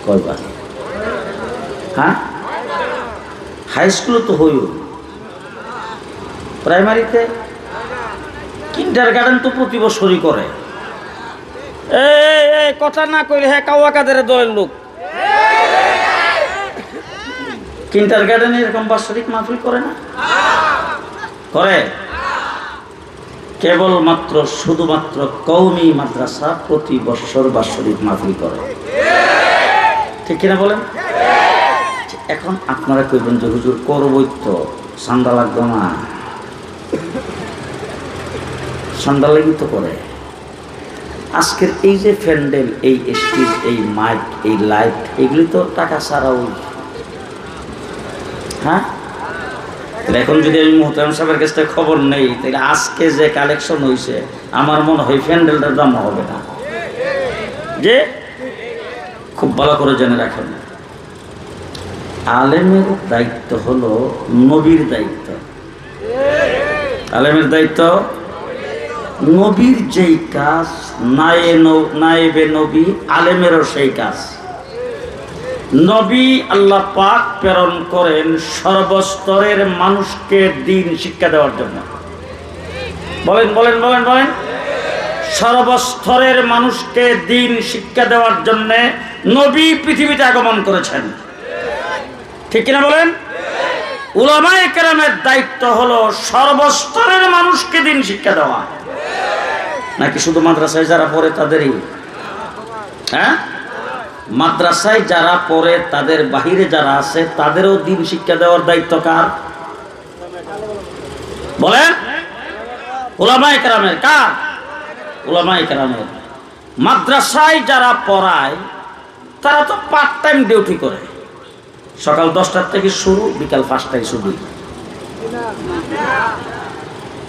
কয়বার? হ্যাঁ, হাই স্কুলে তো হইও, প্রাইমারিতে, কিন্ডার গার্ডেন তো প্রতি বছরই করে। এই কথা না কইলে হ্যাঁ কাওয়া কাদের দলের লোক। কিন্ডার গার্ডেনে এরকম বাৎসরিক মাহফিল করে না? করে। কেবলমাত্র শুধুমাত্র কওমি মাদ্রাসা প্রতি বছর বাৎসরিক মাহফিল করে, ঠিক কিনা বলেন? এখন আপনারা কইবেন যে হুজুর করবই তো, চাঁদা লাগবে না? চাঁদা লাগি তো করে। আজকের এই যে প্যান্ডেল, এই স্টেজ, এই মাইক, এই লাইট, এগুলি তো টাকা ছাড়াও। হ্যাঁ, এখন যদি আমি মোহতারাম সাহেবের কাছ থেকে খবর নেই, তাহলে আজকে যে কালেকশন হয়েছে আমার মনে হয় প্যান্ডেলটার দাম হবে না। যে খুব ভালো করে জেনে রাখেন, আলেমের দায়িত্ব হলো নবীর দায়িত্ব। আলেমের দায়িত্ব নবীর যেই কাজ, নায়েবে নবী আলেমেরও সেই কাজ। নবী আল্লাহ পাক প্রেরণ করেন সর্বস্তরের মানুষকে দ্বীন শিক্ষা দেওয়ার জন্য। বলেন বলেন বলেন বলেন, সর্বস্তরের মানুষকে দ্বীন শিক্ষা দেওয়ার জন্য নবী পৃথিবীতে আগমন করেছেন, ঠিক কিনা বলেন? উলামায়ে কেরামের দায়িত্ব হলো সর্বস্তরের মানুষকে দ্বীন শিক্ষা দেওয়া। নাকি শুধু মাদ্রাসায় যারা পড়ে তাদেরই? হ্যাঁ, মাদ্রাসায় যারা পড়ে তাদের বাহিরে যারা আছে তাদেরও দ্বীন শিক্ষা দেওয়ার দায়িত্ব কার? বলেন, উলামায়ে কেরামের। কার? উলামায়ে কেরামের। মাদ্রাসায় যারা পড়ায় তারা তো পার্ট টাইম ডিউটি করে, সকাল 10টার থেকে শুরু, বিকাল 5টায় শুরু।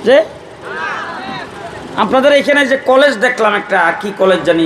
যে আপনাদের এখানে যে কলেজ দেখলাম, একটা কি কলেজ জানি,